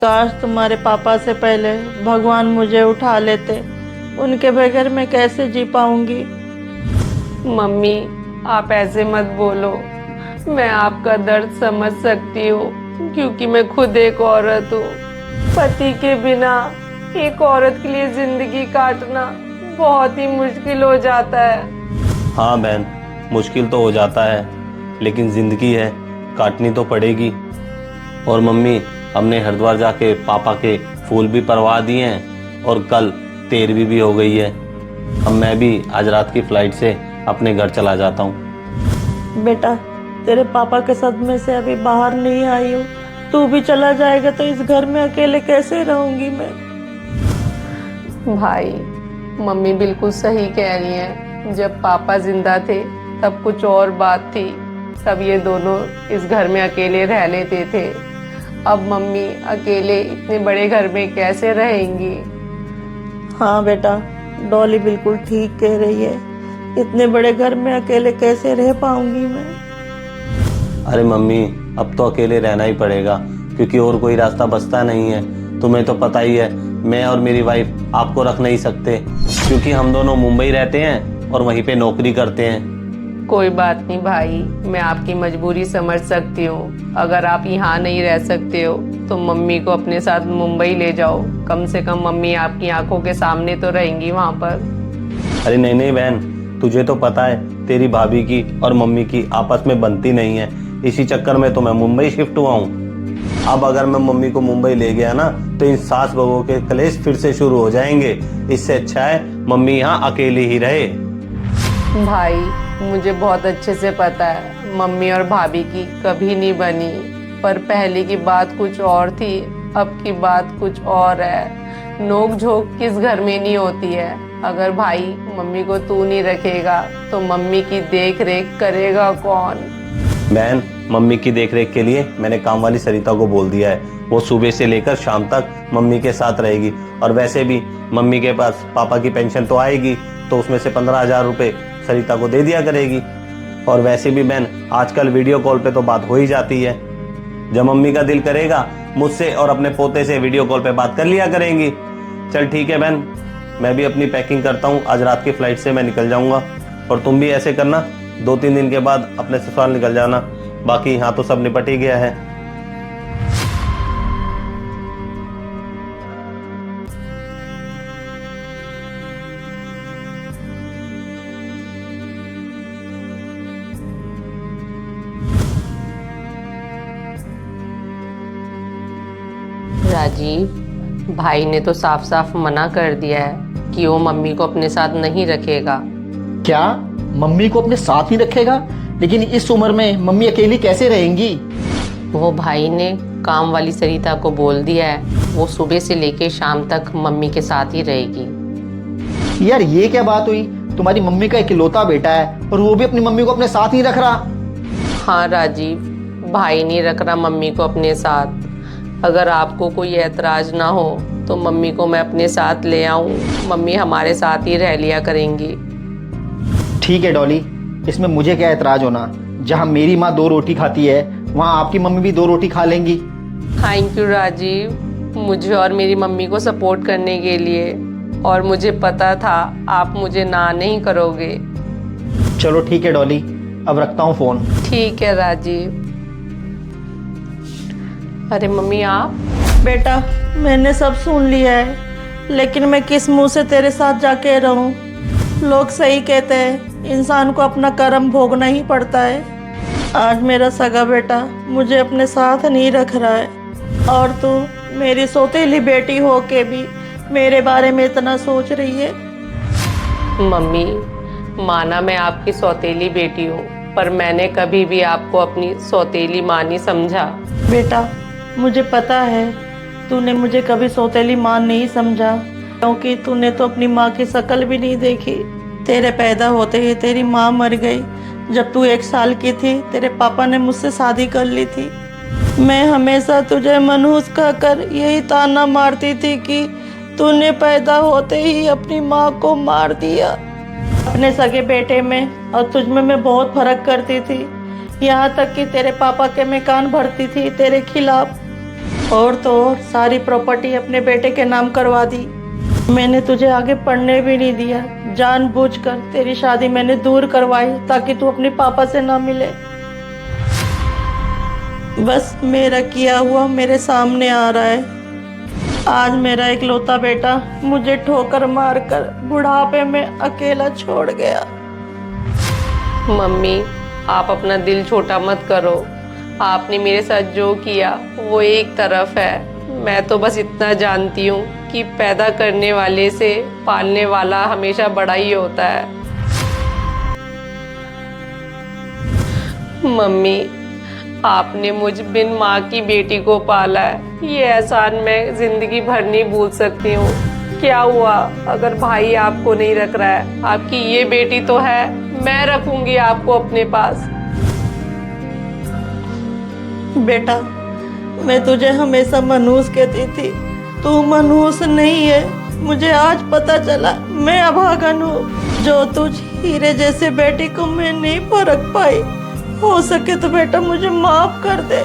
काश तुम्हारे पापा से पहले भगवान मुझे उठा लेते। उनके बगैर मैं कैसे जी पाऊंगी। मम्मी, आप ऐसे मत बोलो। मैं आपका दर्द समझ सकती हूँ क्योंकि मैं खुद एक औरत हूँ। पति के बिना एक औरत के लिए जिंदगी काटना बहुत ही मुश्किल हो जाता है। हाँ बहन, मुश्किल तो हो जाता है, लेकिन जिंदगी है, काटनी तो पड़ेगी। और मम्मी, हमने हरिद्वार जाके पापा के फूल भी परवा दिए हैं और कल 13वीं भी हो गई है। अब मैं भी आज रात की फ्लाइट से अपने घर चला जाता हूँ। बेटा, तेरे पापा के सदमे से अभी बाहर नहीं आई हूँ। तू भी चला जाएगा तो इस घर में अकेले कैसे रहूंगी मैं। भाई, मम्मी बिल्कुल सही कह रही हैं। जब पापा जिंदा थे तब कुछ और बात थी, तब ये दोनों इस घर में अकेले रह लेते थे। अब मम्मी अकेले इतने बड़े घर में कैसे रहेंगी। हाँ बेटा, डॉली बिल्कुल ठीक कह रही है। इतने बड़े घर में अकेले कैसे रह पाऊंगी मैं। अरे मम्मी, अब तो अकेले रहना ही पड़ेगा क्योंकि और कोई रास्ता बचता नहीं है। तुम्हें तो पता ही है, मैं और मेरी वाइफ आपको रख नहीं सकते क्योंकि हम दोनों मुंबई रहते हैं और वहीं पे नौकरी करते हैं। कोई बात नहीं भाई, मैं आपकी मजबूरी समझ सकती हूँ। अगर आप यहाँ नहीं रह सकते हो तो मम्मी को अपने साथ मुंबई ले जाओ। कम से कम मम्मी आपकी आंखों के सामने तो रहेंगी वहाँ पर। अरे नहीं नहीं बहन, तुझे तो पता है तेरी भाभी की और मम्मी की आपस में बनती नहीं है। इसी चक्कर में तो मैं मुंबई शिफ्ट हुआ हूँ। अब अगर मैं मम्मी को मुंबई ले गया ना तो इन सास बहू के कलेश फिर से शुरू हो जाएंगे। इससे अच्छा है मम्मी यहाँ अकेली ही रहे। भाई, मुझे बहुत अच्छे से पता है मम्मी और भाभी की कभी नहीं बनी, पर पहले की बात कुछ और थी, अब की बात कुछ और है। नोक झोंक किस घर में नहीं होती है। अगर भाई मम्मी को तू नहीं रखेगा तो मम्मी की देख रेख करेगा कौन। बहन, मम्मी की देखरेख के लिए मैंने काम वाली सरिता को बोल दिया है। वो सुबह से लेकर शाम तक मम्मी के साथ रहेगी। और वैसे भी मम्मी के पास पापा की पेंशन तो आएगी, तो उसमें से 15,000 रुपये सरिता को दे दिया करेगी। और वैसे भी बहन, आजकल वीडियो कॉल पे तो बात हो ही जाती है। जब मम्मी का दिल करेगा मुझसे और अपने पोते से वीडियो कॉल पे बात कर लिया करेंगी। चल ठीक है बहन, मैं भी अपनी पैकिंग करता हूँ। आज रात की फ्लाइट से मैं निकल जाऊँगा और तुम भी ऐसे करना, 2-3 दिन के बाद अपने ससुराल निकल जाना। बाकी यहाँ तो सब निपट ही गया है। राजीव, भाई ने तो साफ साफ मना कर दिया है कि वो मम्मी को अपने साथ नहीं रखेगा। क्या मम्मी को अपने साथ ही रखेगा? लेकिन इस उम्र में मम्मी अकेली कैसे रहेंगी? वो भाई ने काम वाली सरिता को बोल दिया है, वो सुबह से लेके शाम तक मम्मी के साथ ही रहेगी। यार ये क्या बात हुई? तुम्हारी मम्मी का इकलौता बेटा है और वो भी अपनी मम्मी को अपने साथ ही रख रहा। हाँ राजीव, भाई नहीं रख रहा मम्मी को अपने साथ। अगर आपको कोई ऐतराज ना हो तो मम्मी को मैं अपने साथ ले आऊं। मम्मी हमारे साथ ही रह लिया करेंगी। ठीक है डॉली, इसमें मुझे क्या ऐतराज होना। जहाँ मेरी माँ 2 रोटी खाती है वहाँ आपकी मम्मी भी 2 रोटी खा लेंगी। थैंक यू राजीव, मुझे और मेरी मम्मी को सपोर्ट करने के लिए। और मुझे पता था आप मुझे ना नहीं करोगे। चलो ठीक है डॉली, अब रखता हूँ फ़ोन। ठीक है राजीव। अरे मम्मी, आप? बेटा, मैंने सब सुन लिया है, लेकिन मैं किस मुंह से तेरे साथ जाके रहूं। लोग सही कहते हैं, इंसान को अपना कर्म भोगना ही पड़ता है। आज मेरा सगा बेटा मुझे अपने साथ नहीं रख रहा है और तू मेरी सौतेली बेटी हो के भी मेरे बारे में इतना सोच रही है। मम्मी, माना मैं आपकी सौतेली बेटी हूँ, पर मैंने कभी भी आपको अपनी सौतेली माँ नहीं समझा। बेटा, मुझे पता है तूने मुझे कभी सौतेली माँ नहीं समझा, क्योंकि तूने तो अपनी माँ की शक्ल भी नहीं देखी। तेरे पैदा होते ही तेरी माँ मर गई। जब तू 1 साल की थी तेरे पापा ने मुझसे शादी कर ली थी। मैं हमेशा तुझे मनहूस कहकर यही ताना मारती थी कि तूने पैदा होते ही अपनी माँ को मार दिया। अपने सगे बेटे में और तुझ में मैं बहुत फर्क करती थी, यहाँ तक कि तेरे पापा के मैं कान भरती थी तेरे खिलाफ। और तो और सारी प्रॉपर्टी अपने बेटे के नाम करवा दी। मैंने तुझे आगे पढ़ने भी नहीं दिया, जानबूझकर तेरी शादी मैंने दूर करवाई ताकि तू अपने पापा से ना मिले। बस मेरा किया हुआ मेरे सामने आ रहा है। आज मेरा इकलौता बेटा मुझे ठोकर मारकर बुढ़ापे में अकेला छोड़ गया। मम्मी, आप अपना दिल छोटा मत करो। आपने मेरे साथ जो किया वो एक तरफ है। मैं तो बस इतना जानती हूँ कि पैदा करने वाले से पालने वाला हमेशा बड़ा ही होता है। मम्मी, आपने मुझ बिन माँ की बेटी को पाला है, ये एहसान मैं जिंदगी भर नहीं भूल सकती हूँ। क्या हुआ अगर भाई आपको नहीं रख रहा है? आपकी ये बेटी तो है, मैं रखूंगी आपको अपने पास। बेटा, मैं तुझे हमेशा मनहूस कहती थी, तू मनहूस नहीं है। मुझे आज पता चला मैं अभागन हूँ। जो तुझ हीरे जैसे बेटी को मैं नहीं परख पाई, हो सके तो बेटा मुझे माफ कर दे।